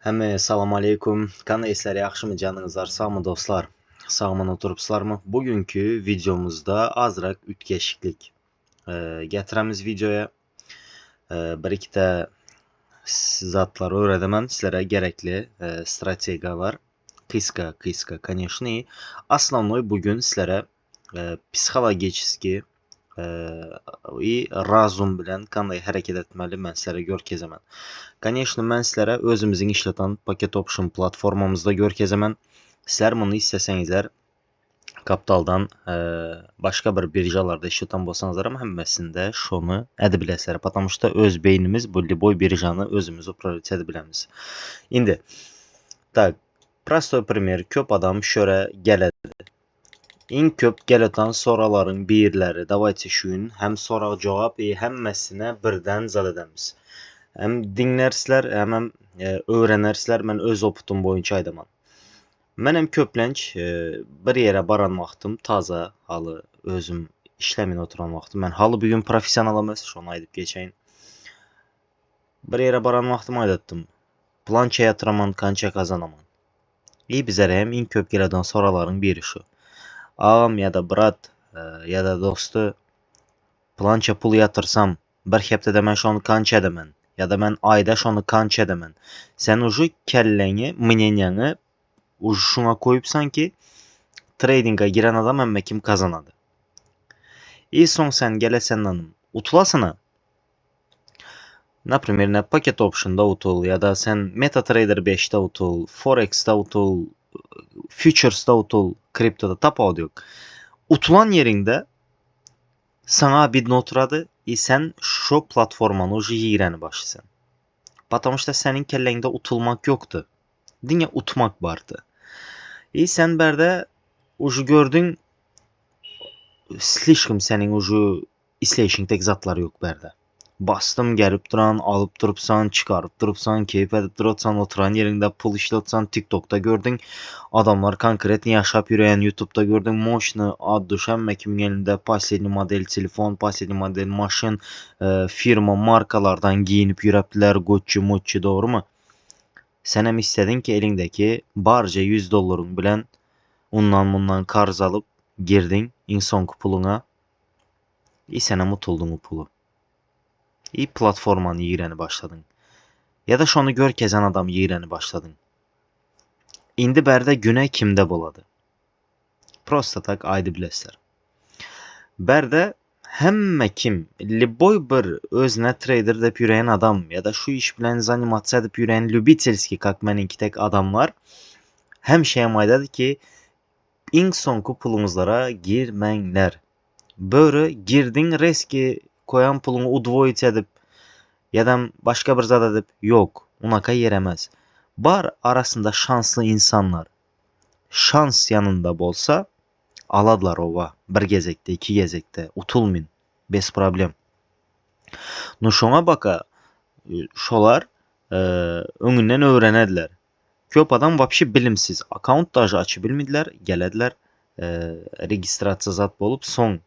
Həmə salam aleykum. Qandaysizlər, yaxşımı canınızlar, sağmı dostlar? Sağmı oturubsuzlarmı? Bugünkü videomuzda azraq ütkeşiklik gətirəmiz videoya. Bir-iki də zatları öyrədəmən sizlərə gərəkli strategiya var. Qısqa, конечно. Основной bugün sizlərə psixologически и razum bilən qanday hərəkət etməli mən sizlərə görkəzəmən. Конечно, mən sizlərə özümüzün işlətən Paket Option platformamızda görkəzəmən. Sizlər bunu istəsənizlər kapitaldan başqa bir birjalarda işlətən bolsanızlar, amma həmməsində şunu edə biləsiniz. Потому что öz beynimiz bu любой birjanı özümüz upravlять edə biləmiz. İndi tak, простой пример. Köp adam şöyle gələdir. En köp gələtən soruların birləri. Davayçı şuyun, həm soraq cavab, həmməsinə birdən zad edəmiz. Həm dinlərsizlər, həm öyrənərsizlər. Mən öz oputum boyunca aydaman. Mənim köplənç bir yerə baran vaxtım taza halı, özüm işləmin oturan vaxtım. Mən halı bugün professionalam, şunu aydıp geçəyin. Bir yerə baran vaxtım aydatdım. Plança yatıraman, kança kazanaman. Bizərəyəm en köp gələtən soruların biri şu. Ağam ya da brat ya da dostu plança pul yatırsam bir həftədə mən şunu kança edəmən ya da mən ayda şunu kança edəmən. Sən ucu kəlləni, мнениyanı ucu şuna koyubsan ki tradingə girən adam əmmə kim kazanadı. Son sən gələsən hanım utulasına. Например, на Paket Option'da utul ya da sən MetaTrader 5'də utul, Forex'da utul, Futures'da utul, kriptoda tapad yok. Utulan yerinde sana bir noturadı, sen şu platformanı ucu yiyirəni başlasan. Потому что senin kelləngdə utulmak yoktu. Dünya utmak vardı. Sen bərdə ucu gördün, слишком senin ucu işləyişin tek zatları yok bərdə. Bastım gəlib duran, alıp durupsan, çıkarıp durupsan, keyif edip durupsan, oturan yerinde pul işletsen, TikTok'ta gördün. Adamlar konkretni yaşap yürüyen, YouTube'da gördün. Moşnu ad düşenme kimin elinde последний model telefon, последний model maşın, firma, markalardan giyinip yürüptüler, Gucci, Mucci, doğru mu? Sen hem istedin ki elindeki barca $100 bilen bundan karz alıp girdin insan puluna. Sen hem utuldun o pulu. Platformanı yiyirəni başladın. Ya da şunu gör kəzən adam yiyirəni başladın. İndi bərdə günə kimdə boladı? Prosta tak aydı biləsizlər. Bərdə həmmə kim, любой bir özünə trader deyib yürəyən adam ya da şu iş bilən zanimatça edib yürəyən любительski, как məninki tek adamlar həmişə aydadır ki, en sonku pulumuzlara girmənlər. Böyle girdin reski koyan pulunu udvoit edip ya da başka bir zat edip yok. Unaka yeremez. Bar arasında şanslı insanlar. Şans yanında bolsa aladılar ova. Bir gezekte, iki gezekte. Utulmin. Bez problem. No şuna baka şolar önünden öğrenediler. Köp adam vapşi bilimsiz. Account daşı açı bilmediler. Gelediler. Registrasiya zat bolup son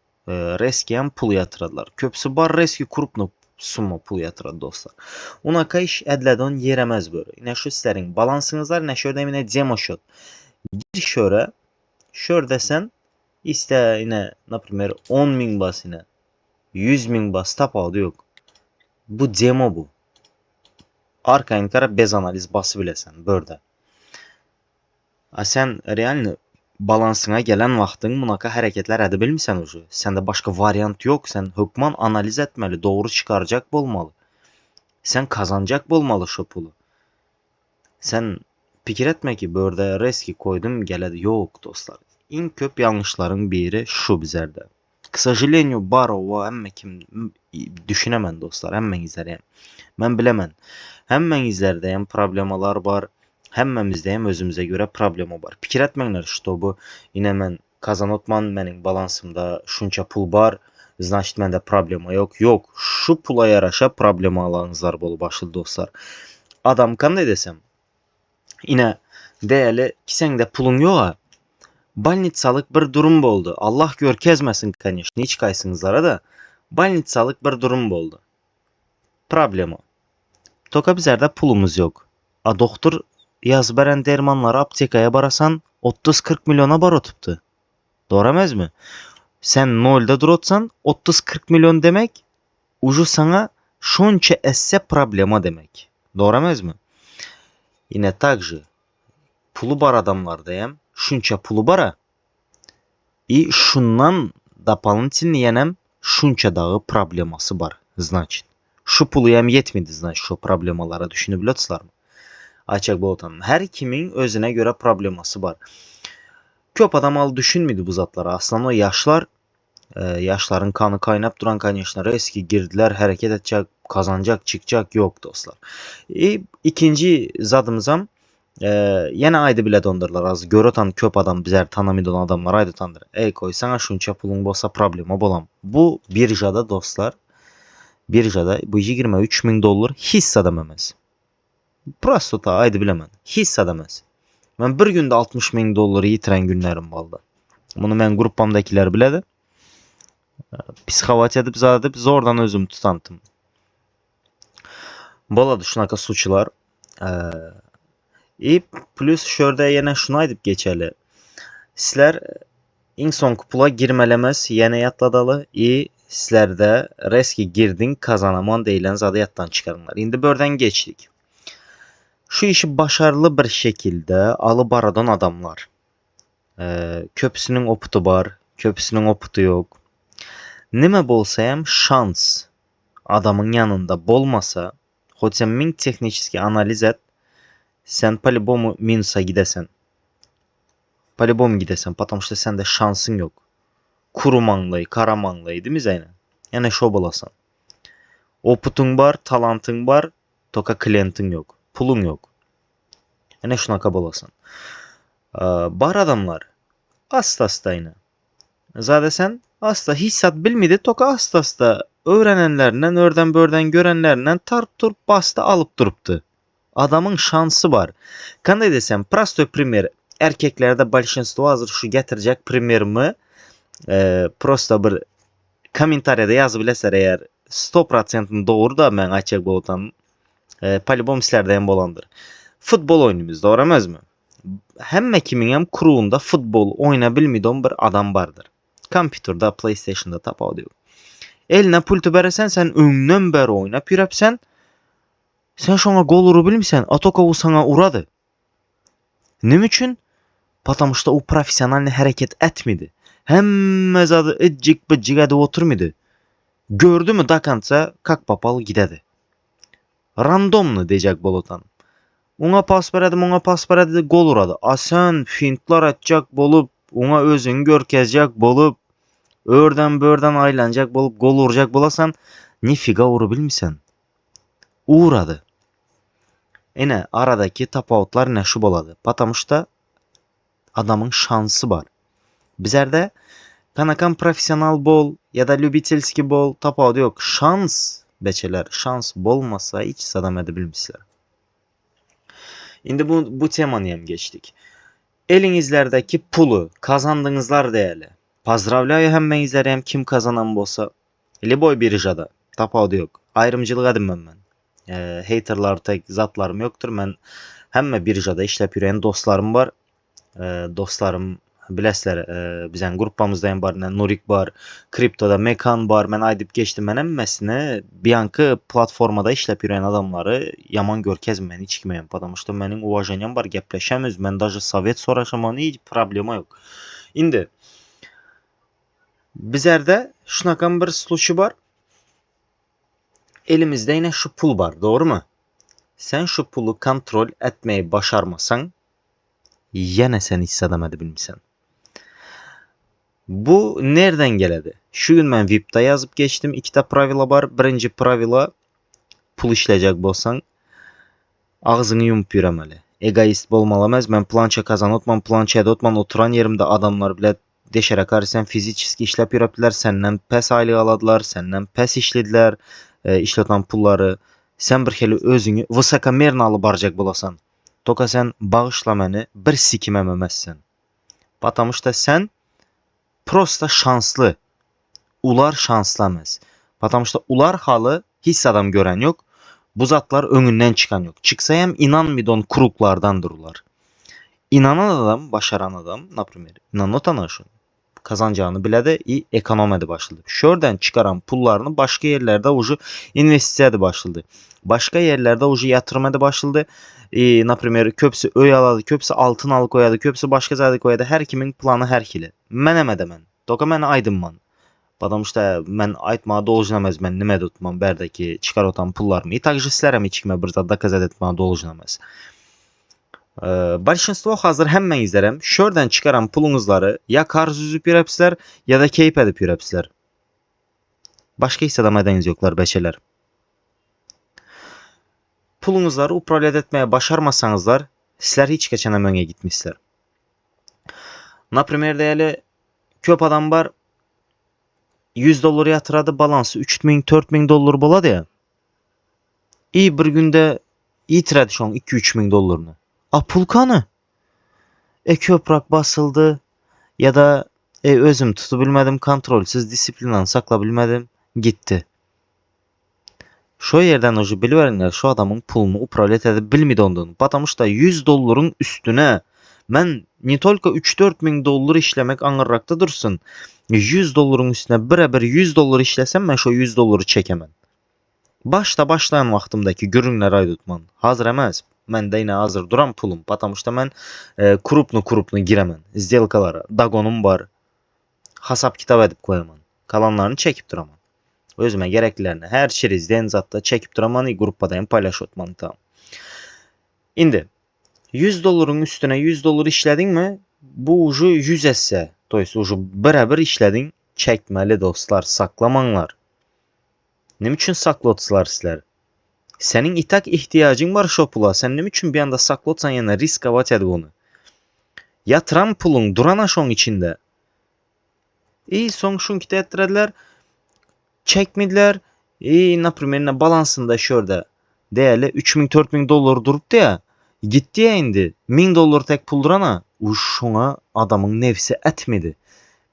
reskiyen pul yatıradılar. Köpsü bar reski kurupnu summa pul yatıradı dostlar. Unaka iş edlədən yerəməz böyle. Yine şu sizlərin balansınızlar, ne şöyle yine demo shot. Gir şöyle. Şöyle desen iste yine например 10.000 bas yine 100.000 bas tapadı yok. Bu demo bu. Arka inkara bez analiz bası bilesen böyle. Sen realni balansına gelen vaxtın bunaka hərəkətlər edə bilmirsən ucu. Səndə başqa variant yok. Sən hökman analiz etməli, doğru çıkaracaq olmalı. Sən kazanacaq olmalı şu pulu. Sən fikir etmə ki, burada riski koydum gələdi. Yok dostlar. En köp yanlışların biri şu bizərdə. К сожалению, бар o həmmə kim düşünəmən dostlar, həmmən izlərəyəm. Mən biləmən. Həmmən izlərdəyəm problemalar var. Həmməmizdəyəm özümüzə görə problemi var. Fikir etmənlər, что bu yine mən kazanotman, mənim balansımda şunca pul var, значит məndə problema yok. Yok, şu pula yaraşa problema alanınızlar bolu başlı dostlar. Adam qanday desəm, yine değerli ki səndə pulun yoxa, balnitsalıq bir durum oldu. Allah görkezməsin, конечно, hiç kaysınızlara da, balnitsalıq bir durum oldu. Problema. Toka bizlərdə pulumuz yok. Doktor yazıp veren dermanları aptekaya barasan 30-40 milyona bar otuptu. Doğru emez mi? Sen nolda durotsan 30-40 milyon demek ucu sana şonça esse problema demek. Doğru emez mi? Yine takjı pulu bar adamlardayım. Şunça pulu bara. Şundan дополнительно şunça dağı probleması var. Значит. Şu pulu hem yetmedi значит şu problemalara düşünebiliyorlar mı? Açık bu otanım. Her kimin özüne göre probleması var. Köp adam al düşünmedi bu zatlara. Aslında o yaşlar yaşların kanı kaynap duran kaynaşlara eski girdiler, hareket edecek, kazanacak, çıkacak yok dostlar. İkinci zadımızam yine aydı bile dondurlar az. Görötan köp adam bizler tanımıdan adamlar aydı tandır. Ey koy sana şunça pulun bolsa problema bolam. Bu birjada dostlar. Birjada bu 23 bin dolar hisse dememez. Prosto ta aydı bilemem. Hisse demez. Ben bir günde 60 bin doları yitiren günlerim oldu. Bunu ben grupamdakiler biledi. Psixovat edip zaten zordan özüm tutantım. Boladı şunaka suçlar. Plus şurada yine şuna edip geçerli. Sizler inson kupula girmelemez yine yatladalı. Sizlerde reski girdin kazanaman deyilen zadı yattan çıkarınlar. Şimdi börden geçtik. Şu işi başarılı bir şekilde alıp aradan adamlar. Köpsünün oputu var, köpsünün oputu yok. Nime bolsayam şans adamın yanında bolmasa, hoç sen min tekniski analiz et, sen по-любому minusa gidesen. Po-любому gidesen, потому что sende şansın yok. Kuru manlayı, kara manlayı değil mi Zeynep? Yani şo bolasan. Oputun var, talantın var, toka klientin yok. Pulun yok. Yani şunaka bolasan. Bar adamlar. Asta yine. Zaten sen asta hissat bilmedi toka asta öğrenenlerinden, örden börden görenlerinden tarp turp bastı alıp duruptu. Adamın şansı var. Kanday desem prosto primer erkeklerde большинство hazır şu getirecek primerimi prosto bir komentariyada yazıp bileser eğer 100% doğru da ben açık bulutan по-любому sizlerden bolandır. Futbol oyunumuz doğru emez mi? Hemme kimin hem kuruğunda futbol oynayabilmediğin bir adam vardır. Kompüterde, PlayStation'da tapa diyor. Eline pultu beresen sen önden beri oynap yürepsen sen şuna gol uru bilmişsen Atokovu sana uradı. Ne için? Потому что o profesyonel hareket etmedi. Hemme zadı ıcık bıcık adı oturmadı. Gördü mü dakansa kak papalı gidedi. Randomlu diyecek bolotan. Ona pas veredi, gol uradı. Asan fintlar atacak bolup, ona özün görkezecek bolup, örden börden aylanacak bolup, gol uracak bolasan, nifiga uru bilmişsen. Uğradı. Yine aradaki tapautlar ne şu boladı. Потому что adamın şansı var. Bizlerde kanakan profesyonel bol ya da любительский bol tapaudu yok. Şans beçeler. Şans bolmasa hiç sadam edebilmişler. Şimdi bu temanıyam geçtik. Elinizlerdeki pulu kazandığınızlar değerli. Pozdravляю hemen izlerim kim kazanan bolsa. Liboy birjada. Tapaudu yok. Ayrımcılık edinmem ben. Haterlar tek zatlarım yoktur. Ben hemme birjada işlep yürüyen dostlarım var. Dostlarım bilesler bizden grupamızda var. Nurik var. Kriptoda Mekan var. Ben aydıp geçtim. Ben emmesine Bianca platformada işlep yürüyen adamları yaman görkezim ben hiç kimeyim. Потому что benim uvajaniyam var. Gepleşemiz. Ben даже sovet soraşamanı hiç problema yok. Şimdi bizlerde şunakan bir случай var. Elimizde yine şu pul var. Doğru mu? Sen şu pulu kontrol etmeyi başarmasan yine sen hissedemedi bilmişsen. Bu nereden geledi? Şu gün ben VIP'da yazıp geçtim. İkide pravila var. Birinci pravila pul işleyecek bolsan ağzını yumup yüremeli. Egoist bolmalamaz. Ben plança kazanotman, plança edotman oturan yerimde adamlar bile deşere karşı sen fizически işlep yüreptiler. Senden pes aylığı aladılar. Senden pes işlediler. İşleten pulları. Sen bir kere özünü vысокомерно alıp baracak bolasan. Toka sen bağışla beni bir sikimememezsen. Потому что sen prosta şanslı. Ular şanslamaz. Потому что ular halı hiç adam gören yok. Bu zatlar önünden çıkan yok. Çıksa hem inanmidon kuruklardan dururlar. İnanan adam, başaran adam, например, inanatan şunu. Kazanacağını bile de iyi ekonomide başladı. Şuradan çıkaran pullarını başka yerlerde ucu investisyada başladı. Başka yerlerde ucu yatırmada başladı. Например, köpsü öy aladı, köpsü altın alı koyadı, köpsü başka zaydı koyadı. Her kimin planı her kili. Mən əmədə mən. Doka mən aydınman. Потому что mən aytmağa dolujunamaz, mən nimə tutmam, bərdəki çıxar otan pullarımı. И также sizlərəm heç kimə bir zad doказать etməyə dolujunamaz. Большинство hazır hem mən izlərəm. Şuradan çıkaran pulunuzları ya karz üzüp yürəpsizlər ya da keyif edip yürəpsizlər. Başka hiç adamedeniz yoklar beçeler. Pulunuzları upravlət etmeye başarmasanızlar, sizlər hiç geçen öne gitmişsizlər. Например, deyəli köp adam var, 100 dolar yatıradı, balansı 3000-4000 dolar boladı ya. İyi bir günde yitirədi şu an 2-3 bin dolarını. A pulkanı. Köprak basıldı ya da özüm tutu bilmedim, kontrolsüz disiplinan sakla bilmedim, gitti. Şu yerden ucu bilverenler şu adamın pulunu upravlət edip bilmedi ondan. Batamış da 100 doların üstüne ben ne tolka 3-4 bin dolar işlemek anırrakta dursun. 100 doların üstüne birebir 100 dolar işlesem ben şu 100 doları çekemem. Başlayan vaxtımdaki görünlər ay tutman. Hazır əməz. Məndə yine hazır duran pulum. Batamışda mən kurupnu girəmən. Izdelkalara. Dagonum var. Hasap kitab edip koyaman. Kalanlarını çekip duraman. Özüme gereklilerini her şeriz denizatda çekip duraman. Gruppadayım paylaşotman. Tamam. İndi 100 doların üstüne 100 dolar işledin mi? Bu ucu 100 etse. Dolayısıyla ucu birebir işledin. Çekmeli dostlar. Saklamanlar. Ne için saklotsular sizler? Senin itak ihtiyacın var şu pula. Sen ne için bir anda saklotsan yana risk avat edip onu. Yatıran pulun duran aşon içinde. Son şunkite ettirediler. Çekmediler. Например, balansında şurada değerli 3000-4000 dolar durup ya. Gitti ya indi. 1000 dolar tek pul durana. Uşuna adamın nefsi etmedi.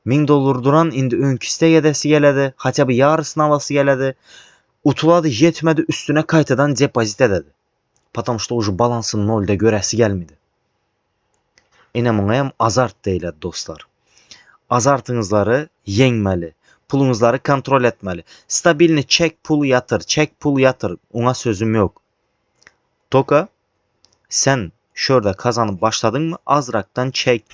1000 dolar duran indi önküste gedesi geledi. Hatta bir yarısını alası geledi. Utuladı yetmedi üstüne kaytadan depozit ededi. Потому что ucu balansın nolda görəsi gelmedi. İnəməyəm azart deyilət dostlar. Azartınızları yenməli. Pulunuzları kontrol etmeli. Stabilni çek pul yatır. Çek pul yatır. Ona sözüm yok. Toka sen şurada kazanıp başladın mı azraktan çek.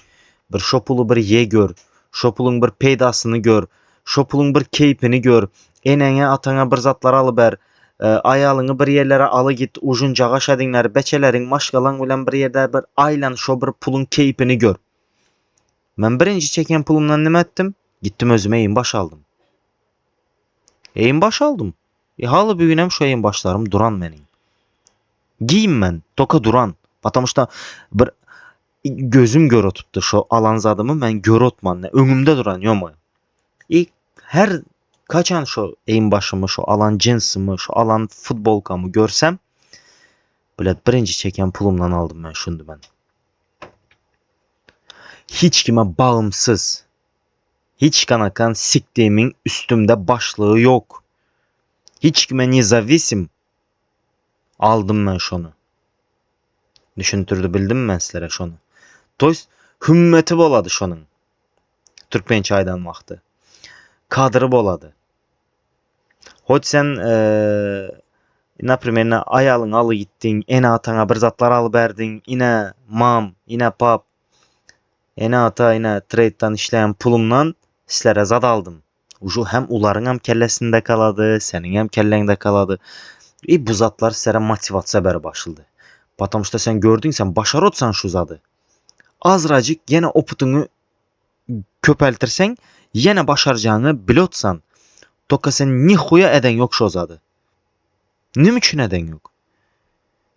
Bir şu pulu bir ye gör. Şu pulun bir peydasını gör. Şu pulun bir keyfini gör. Enene atana bir zatlar alıber. Ayalını bir yerlere alı git. Ucunca aşadinler. Beçelerin maşkalan bilen bir yerde bir aylan şu bir pulun keyfini gör. Ben birinci çeken pulumdan ne ettim? Gittim özüme eğim baş aldım. Eğim baş aldım. Halı bir günem şu eğim başlarım duran benim. Giyim ben. Toka duran. Batamışta bir gözüm gör otuptu şu alanzadımı ben gör otman. Önümde duran yok. Her kaçan şu eğim başımı, şu alan cinsimi, şu alan futbolkamı görsem böyle birinci çeken pulumdan aldım ben şundu ben. Hiç kime bağımsız. Hiç kanakan siktiğimin üstümde başlığı yok. Hiç kime nizavissим. Aldım ben şunu. Düşüntürdü bildim ben sizlere şunu. Toys hümmeti boladı şunun. Türkmen çaydan vakti. Kadrı boladı. Hoç sen например ayalın alı gittin. Ene atana bir zatlar alı berdin. Ine mam, ine pap. Ene ata, ine trade'dan işleyen pulumdan sizlere zad aldım. Ucu hem uların hem kellesinde kaladı. Senin hem kellende kaladı. Bu zatlar sizlere motivasiya beri başladı. Потому что sen gördün sen başarotsan şu zadı. Azracık yine oputunu köpeltirsen yine başaracağını bilotsan. Toka sen nihuya eden yok şu zadı. Ne için eden yok?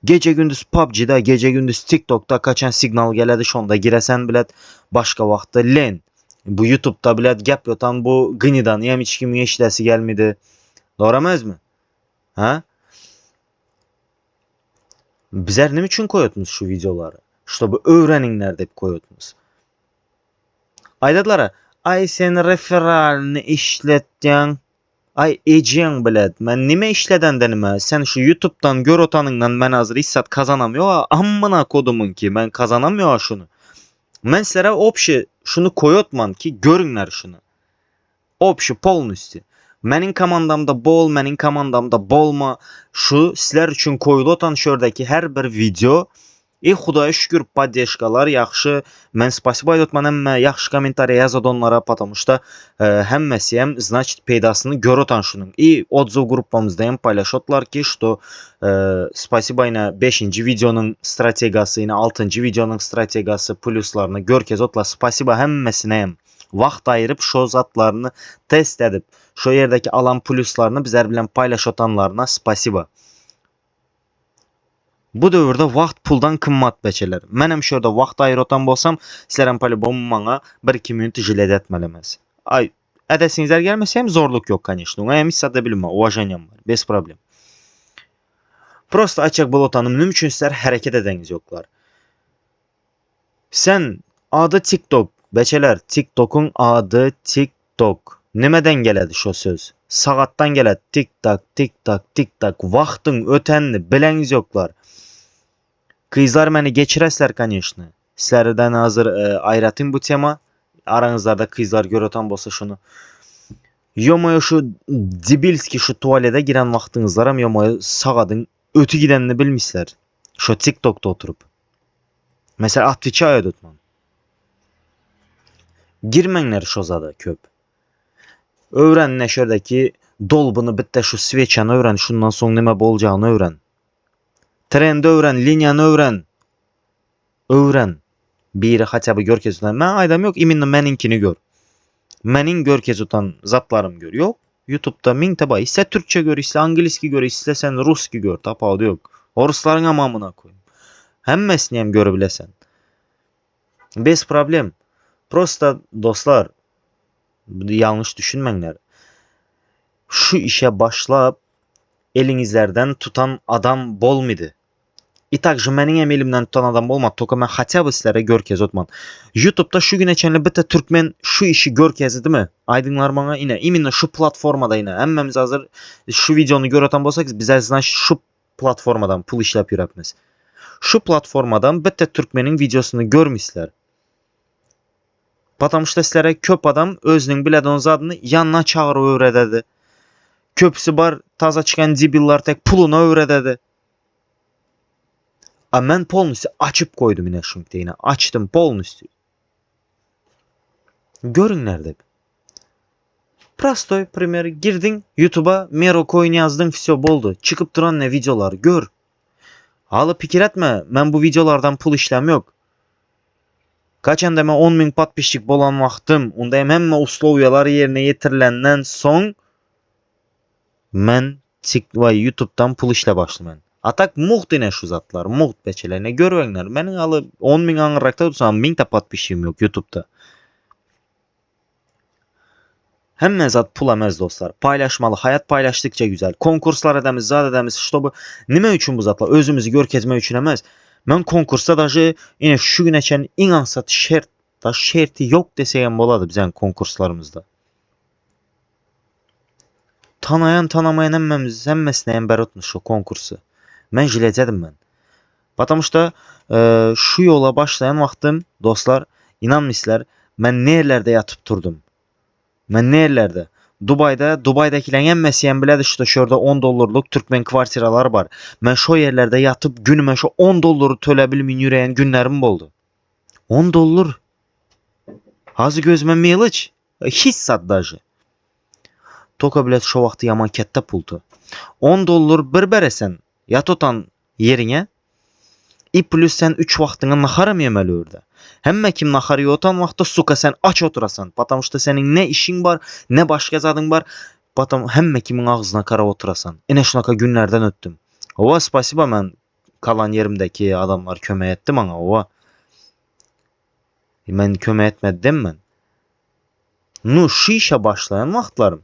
Gece gündüz PUBG'da, gece gündüz TikTok'ta kaçan signal geledi şonda giresen bilet başka vakti len. Bu YouTube'da bilet gap yotan bu gınidan yem hiç kimi eşidesi gelmedi. Doğramaz mı? Ha? Bizler ne için koyuyorsunuz şu videoları? Чтобы öğreninler deyip koyuyorsunuz. Aydadılara ay sen referalini işlettin. Ay eciyen bilet. Men nime işledenden nime? Sen şu YouTube'dan gör otanından men hazır hissat kazanamıyor. Ammına kodumun ki ben kazanamıyor şunu. Men sizlere opşi şunu koyotman ki görünler şunu. Opşi polnusti. Menin komandamda bol, menin komandamda bolma. Şu sizler için koyulotan şördeki her bir video Xudaya şükür поддержкалар yaxşı. Mən spasiba aytman əmmə yaxşı kommentariya yazad onlara, потому что həmməsi həm значит peydasını görötan şunun. Отзыв группамızda hem paylaşotlar ki, что spasiba ilə 5-ci videonun strategiyası ilə 6-cı videonun strategiyası pluslarını görkezotlar. Spasiba həmməsinə hem vaxt ayırıb şu zatlarını test edib, şu yerdəki alan pluslarını bizlər bilən paylaşotanlarına spasiba. Bu dövrdə vaxt puldan qımmat bəçələr. Mənəm şurada vaxt ayırotan bolsam, sizlərəm по-любому mənə 1-2 minut jilet etməliməz. Ay, ədəsinizlər gəlməsəm zorluq yox, конечно. Ona emis sada bilmə, уважением var, без problem. Prosta açıq bolotanın mümkünsizlər hərəkət edəniz yoxlar. Sən adı TikTok, bəçələr, TikTok'un adı TikTok. Nəmədən gələdi şu söz? Saatdan gələdi. TikTok, TikTok, TikTok. Vaxtın ötənini biləniz yoxlar. Kızlar məni geçirəslər, конечно. Sizlərdən hazır ayratayım bu tema. Aranızlarda kızlar görötan bolsa şunu. Yomoyo şu debilski şu tuvalete giren vaxtınızlaram yomoyo sağadın ötü gidenini bilmişlər. Şu TikTok'ta oturup. Mesela Twitch'e ayad tutman. Girmenler şu zada köp. Öğren neşerdeki dolbunu bitte şu sveçanı öğren. Şundan son neme bolacağını öğren. Trendi öğren, linyanı öğren. Öğren. Biri haçabı görkez tutan. Ben aydam yok, iminle meninkini gör. Menin görkez tutan zatlarım gör. Yok. YouTube'da min taba. İste Türkçe gör, iste Angiliski gör, iste sen Ruski gör. Tapağı yok. Orusların amamına koyayım. Hemmesini hem görebilesen. Bez problem. Prosta dostlar, yanlış düşünmenler. Şu işe başlayıp elinizlerden tutan adam bol mıydı? İtakjı menin elimden tutan adam olmadı. Toka ben haça sizlere görkez otman. YouTube'da şu gün geçenli bitte Türkmen şu işi görkezi değil mi? Aydınlar bana yine. İminle şu platformada yine. Emmemiz hazır şu videonu göröten bolsak bize şu platformadan pul işlep yürüpmiz. Şu platformadan bitte Türkmenin videosunu görmüşler. Потому что sizlere köp adam özünün bilədən zadını yanına çağırı öyrədədi. Köpsü var, taza çıkan zibillar tek pulunu öyrədədi. Mən polnusu açıp koydum yine şunkda yine. Açtım polnusu. Görün nerede? Prostoy пример. Girdin YouTube'a Mero Coin yazdın, все boldu. Çıkıp duran ne videolar gör. Alıp fikir etme. Ben bu videolardan pul işlem yok. Kaçan deme 10.000 patpişlik bolan vaxtım. Onda hemen uslovyalar yerine yetirilenden son men YouTube'dan pul işle başladım. Atak muht yine şu zatlar. Muht beçelerine görüvenler. Benim alıp 10.000 anırakta tutsam 1000 de patpişim yok YouTube'da. Hemen zat pul emez dostlar. Paylaşmalı. Hayat paylaştıkça güzel. Konkurslar edemiz, zat edemiz. İşte bu. Nime üçün bu zatlar? Özümüzü görkezme üçün emez. Ben konkursta daşı yine şu gün geçen inansat şerti yok deseyem boladı bizden konkurslarımızda. Tanayan tanamayan emmesine ember etmiş o konkursu. Ben jilecedim ben. Потому что şu yola başlayan vaxtım dostlar inanmışlar ben nerelerde yatıp durdum. Ben nerelerde? Dubai'dakilerin emmesiyen bilədir işte şurada 10 dollarlık Türkmen kvartiralar var. Ben şu yerlerde yatıp günüme şu 10 dolları tölebilmin yüreğen günlerim oldu. 10 dollar. Hazı gözüme meyliç. Hiç sat daşı. Toka bilet şu vaxtı yaman kette pultu. 10 dollar bir beresen yat otan yerine plus sen 3 vaxtına naxarım yemeli orada. Hemme kim naxarı yotan vaxtda suka sen aç oturasan. Потому что senin ne işin var, ne başka zadın var. Hemme kimin ağzına kara oturasan. Ene şunaka günlerden öttüm. Ova spasiba ben kalan yerimdeki adamlar kömək etdi bana ova. Ben kömək etmedim ben. Nu şu işe başlayan vaxtlarım.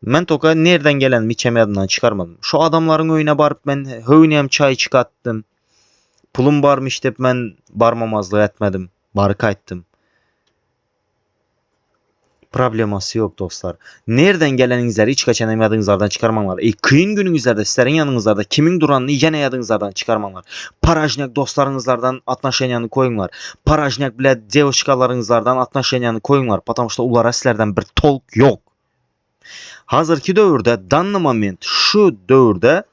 Ben toka nereden gelen miçemi adından çıkarmadım. Şu adamların oyuna barıp ben höyneyem çay çıkarttım. Pulum varmış deyip ben barmamazlığı etmedim. Barı kayttım. Probleması yok dostlar. Nereden gelenizleri hiç kaçan yadınızlardan çıkarmanlar. Kıyın gününüzlerde sizlerin yanınızlarda kimin duranını yine yadınızlardan çıkarmanlar. Parajnyak dostlarınızlardan atnaşenyanı koyunlar. Parajnyak bile devşikalarınızlardan atnaşenyanı koyunlar. Потому что ulara sizlerden bir tolk yok. Hazırki dövrde, danlı moment şu dövrde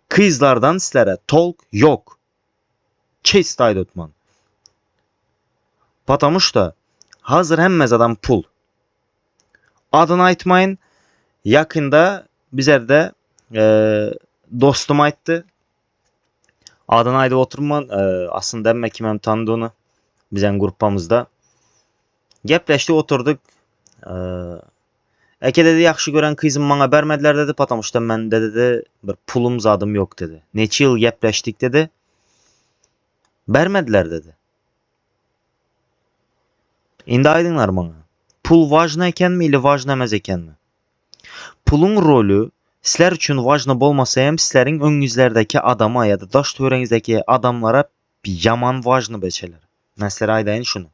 kızlardan sizlere tolk yok. Честно айтman. Потому что hazır hemmez adam pul. Adını aytmayın. Yakında bizerde dostum aytdı. Adını aydı oturman. Aslında emme kimem tanıdı onu. Bizden grupamızda. Gepleştik oturduk. Eke dedi yaxşı gören kızım bana vermediler dedi. Потому что ben de dedi bir pulum zadım yok dedi. Neçə yıl gepleştik dedi. Vermediler dedi. İndi aydınlar bana. Pul vajna ekenmi ili vajna emez ekenmi? Pulun rolü sizler üçün vajna bolmasa hem sizlerin önünüzdeki adama ya da daş törenizdeki adamlara yaman vajna beçeler. Mesela aydayın şunu.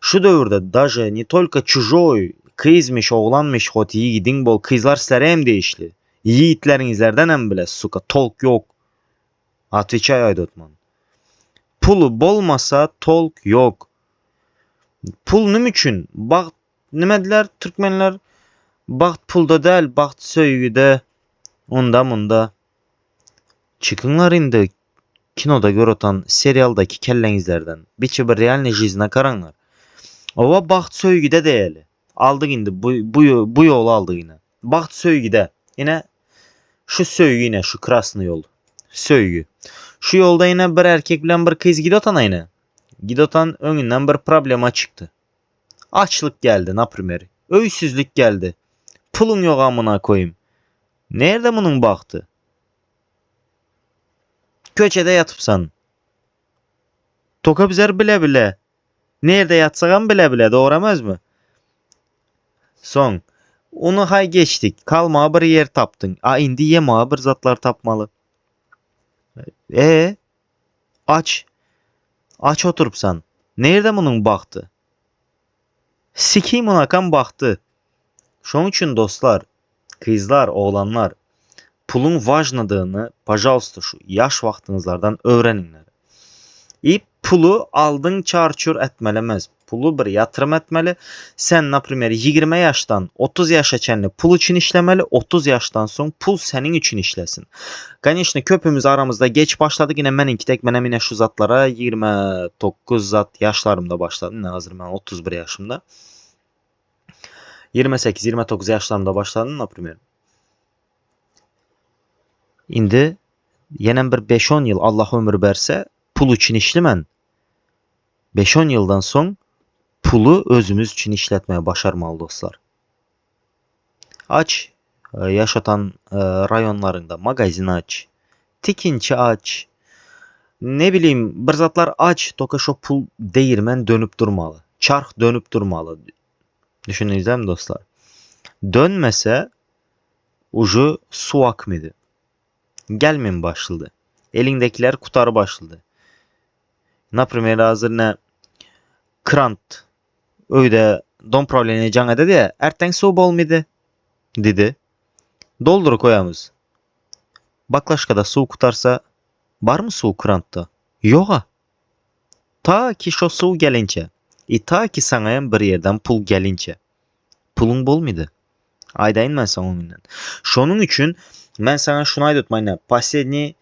Şu dövrde даже не только чужой kızmış oğlanmış hot yiğidin bol kızlar sizlere hem değişli. Yiğitlerinizlerden hem bile suka tolk yok. Atviçay aydotman. Pulu bolmasa tolk yok. Pul nüm üçün? Baxt nimediler Türkmenler? Baxt pulda değil, baxt söygüde. Onda bunda. Çıkınlar indi kinoda görütan serialdaki kellenizlerden. Biçi bir realni jizne karanlar. Ova baxt söygüde değerli. Aldık indi bu yolu aldık yine. Baxt söygüde. Yine şu söygü yine şu kraslı yol. Söygü. Şu yolda yine bir erkek bilen bir kız gidotan yine. Gidotan önünden bir problema çıktı. Açlık geldi naprimeri. Öysüzlük geldi. Pulun yok amına koyayım. Nerede bunun baktı? Köçede yatıpsan. Toka bizer bile bile. Nerede yatsagan bile bile doğramaz mı? Son. Onu hay geçtik. Kalma bir yer taptın. Indi yema bir zatlar tapmalı. Aç. Aç oturupsan. Nerede bunun baktı? Sikiyim ona kan baktı. Şunun için dostlar, kızlar, oğlanlar pulun vajnadığını пожалуйста şu yaş vaxtınızlardan öğreninler. Pulu aldın çarçur etmelemez. Pulu bir yatırım etmeli. Sen naprimер 20 yaştan 30 yaşa çenli pul için işlemeli. 30 yaştan son pul senin için işlesin. Конечно köpümüz aramızda geç başladık. Yine meninki tek menem yine şu zatlara 29 zat yaşlarımda başladım. Yine hazır ben 31 yaşımda. 28-29 yaşlarımda başladım naprimер. İndi yenen bir 5-10 yıl Allah ömür verse pul için işlemən. 5-10 yıldan son pulu özümüz için işletmeye başarmalı dostlar. Aç, yaşatan rayonlarında magazin aç, tikinçi aç, ne bileyim bir zatlar aç, toka şu pul değirmen dönüp durmalı, çark dönüp durmalı. Düşününüz değil mi dostlar? Dönmese ucu su akmıydı. Gelmeyin başladı. Elindekiler kutarı başladı. Например hazır ne krant öyle don problemi can dedi ya erten su bol mıydı dedi. Doldur koyamız. Baklaşkada su kutarsa var mı su krantta? Yoğa. Ta ki şu su gelince. Ta ki sana bir yerden pul gelince. Pulun bol mıydı? Aydayın ben sana onunla. Şunun için ben sana şunu aydutmayın. Последний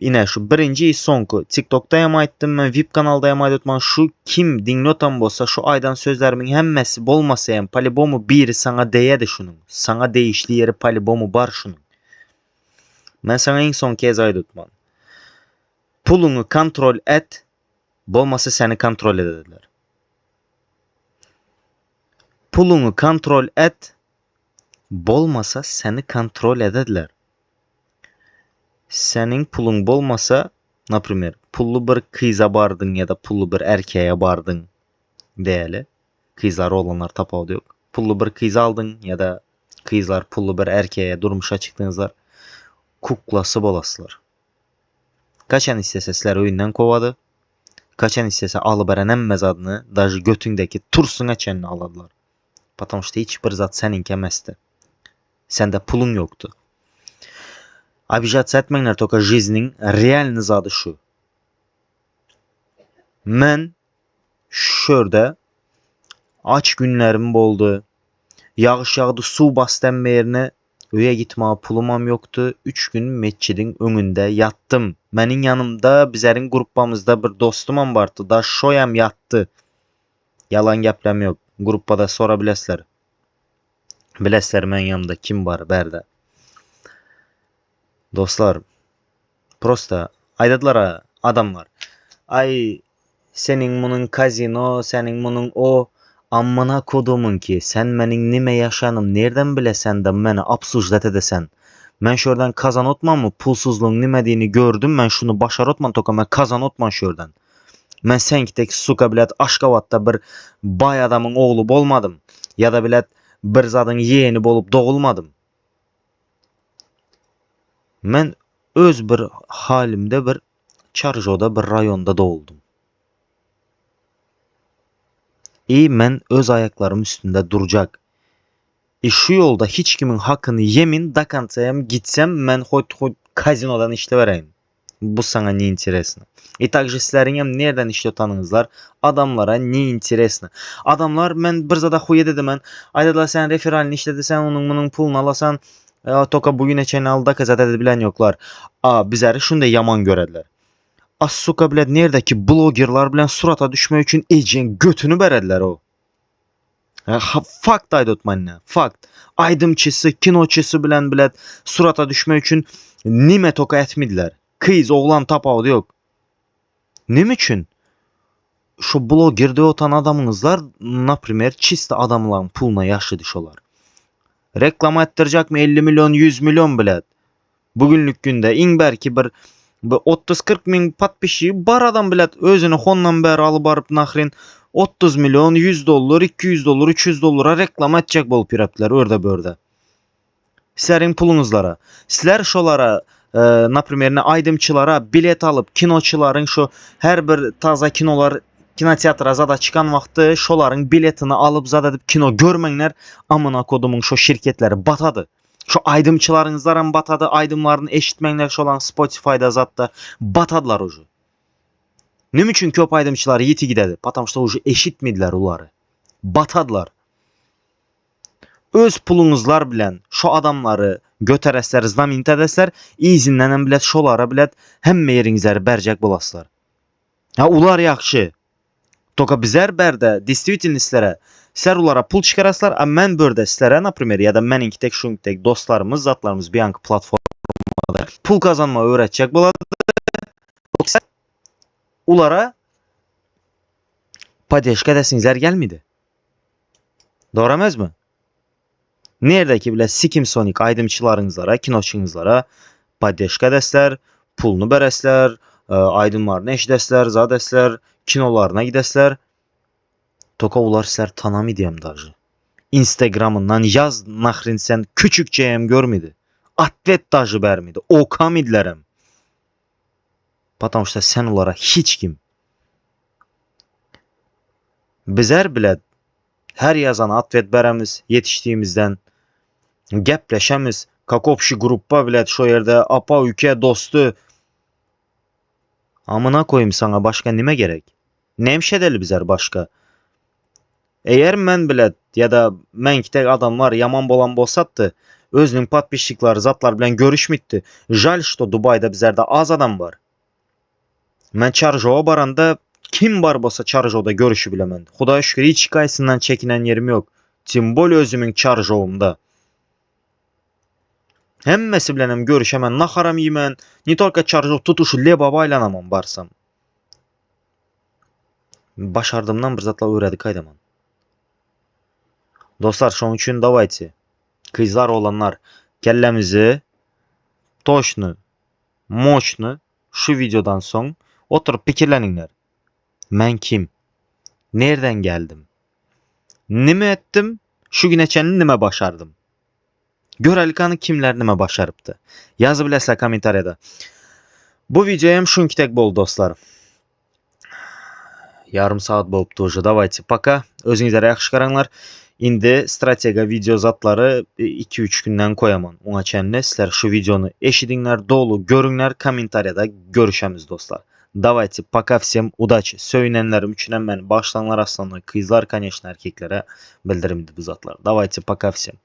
yine şu birinci sonku TikTok'ta yamayttım ben VIP kanalda yamayttım şu kim dinliyotan bolsa şu aydan sözlerimin hemmesi bolmasa hem palibomu bir sana değedi şunun. Sana değişli yeri palibomu var şunun. Ben sana en son kez aydutman. Pulunu kontrol et bolmasa seni kontrol ederler. Pulunu kontrol et bolmasa seni kontrol ederler. Senin pulun bolmasa, например, pullu bir kıza bardın ya da pullu bir erkeğe bardın değerli. Kızlar olanlar tapağı yok. Pullu bir kız aldın ya da kızlar pullu bir erkeğe durmuşa çıktığınızlar kuklası bolasılar. Kaçan istese sizler oyundan kovadı. Kaçan istese alıberen emmez adını, dahi götündeki tursuna çenini aladılar. Потому что hiç bir zat seninki emasdi. Sende pulun yoktu. Обижаться etmengler toka жизньning реальный zadı şu. Men şurada aç günlerim boldu. Yağış yağdı, su bastı yerine öye gitmeye pulumam yoktu. 3 gün mescidin önünde yattım. Menin yanımda bizlerin grupamızda bir dostumam vardı. Da şoyam yattı. Yalan geplem yok. Gruppada sonra bilesler. Bilesler men yanımda kim var berde. Dostlar, prosta aydadılar adamlar. Ay senin bunun kazino, senin bunun o amına kodumun ki sen menin nime yaşanım nereden bilesen de beni absuzdat edesen. Ben şuradan kazan otman mı pulsuzluğun nimediğini gördüm ben şunu başar otman toka ben kazan otman şuradan. Ben senki tek suka bilet Aşkavat'ta bir bay adamın oğlu bolmadım. Ya da bilet bir zadın yeğeni bolup doğulmadım. Ben öz bir halimde bir Çarjoda bir rayonda doğuldum. Men öz ayaklarım üstünde duracak. Şu yolda hiç kimin hakkını yemin dakansayam gitsem men hoyt kazinodan işte vereyim. Bu sana ne interesno. Takже sizlerin hem nereden işliyotanınızlar adamlara ne interesno. Adamlar men bir zada huye dedim men. Aydalar sen referalini işledisen onun bunun pulunu alasan toka bugün eçeni alda kazat edebilen yoklar. Bizleri şunda yaman görediler. Az suka bilet neredeki blogerlar bilen surata düşme için ecen götünü berediler o. Fakt aydotmanna. Fakt. Aydımçısı, kinoçısı bilen bilet surata düşme için nime toka etmediler. Kız oğlan tapavdı yok. Nim için? Şu blogerde otan adamınızlar, например, çiste adamların puluna yaşlı dişolar. Reklam ettirecek mi 50 milyon, 100 milyon bilet. Bugünlük günde in belki bir 30-40 min patpişi bar adam bilet özünü hondan beri alıp barıp nahrin 30 milyon, 100 dolar, 200 dolar, 300 dolara reklam edecek bolup yüreptiler orada böyle. Sizlerin pulunuzlara. Sizler şolara например, aydımçılara bilet alıp kinoçuların şu her bir taza kinolar kinoteatra zada çıkan vakti şoların biletini alıp zada edip kino görmenler amına kodumun şu şirketleri batadı. Şu aydımçılarınızlar batadı, aydımlarını eşitmenler şu olan Spotify'da zatta batadılar ucu. Ne için köp aydımçılar yiti gidedi? Потому что ucu eşitmediler uları. Batadılar. Öz pulunuzlar bilen şu adamları götəresler, znamint edesler, izindən bilet şolara bilet hemme yerinizleri bercek bulaslar. Ular yaxşı. Toka bizler berde, действительностьлere ser ulara pul çıkaraslar, men börde sizlere, например, ya da meninki tek şunki tek dostlarımız, zatlarımız bir yankı platformada pul kazanma öğretecek buladı. Ulara padeşka edesinizler gelmedi. Doğramaz mı? Neredeki bile sikim sonik aydımçılarınızlara, kinoçunuzlara padeşka desler, pulunu beresler, aydımlarını eşdesler, zadesler, kinolarına gidesler. Toka ular sizler tanami diyem dajı. Instagram'ından yaz nahrin sen küçükçeyem görmedi. Atvet dajı bermedi. Okam idlerem. Потому что sen ulara hiç kim. Bizler bile her yazan atvet beremiz yetiştiğimizden gepleşemiz. Kakopşi gruppa bile şu yerde apa ülke dostu. Amına koyayım sana başka nime gerek? Nemşedeli bizler başka. Eğer men bilet ya da menkte adamlar yaman bolan bolsattı. Özünün patpişlikleri zatlar bilen görüşmüttü. Jal što Dubai'da bizlerde az adam var. Men Çarjoğa baranda kim var bolsa Çarjoğda görüşü bilemen. Xudaya şükür hiç hikayesinden çekinen yerim yok. Timbol özümün Çarjoğumda. Hemmesi bilenem görüşemen, naharam yemen, ne tolka Çarjoğ tutuşu lebaba ilanamam barsam. Başardığımdan bir zatla öğredik aydaman. Dostlar şunun için davayçı. Kızlar olanlar kellemizi toşnu, moçnu şu videodan son oturup fikirleninler. Men kim? Nereden geldim? Nime ettim? Şu güneçeni nime başardım? Görelikanı kimler nime başarıptı? Yazı bilesler komentariyada. Bu videoya hem şunki tek bol dostlar. Yarım saat bolupdu уже. Давайте пока. Özünüzlərə yaxşı qaranlar. İndi strategiya video zatları 2-3 gündən koyamam. Ona çəninə sizlər şu videonu eşidinlər, dolu görünlər, kommentariyada görüşəmiz dostlar. Давайте пока всем удачи. Söyünənlərim üçünə mən başlanlar aslanlar, kızlar, конечно, erkeklere bildirimdi bu zatlar. Давайте пока всем.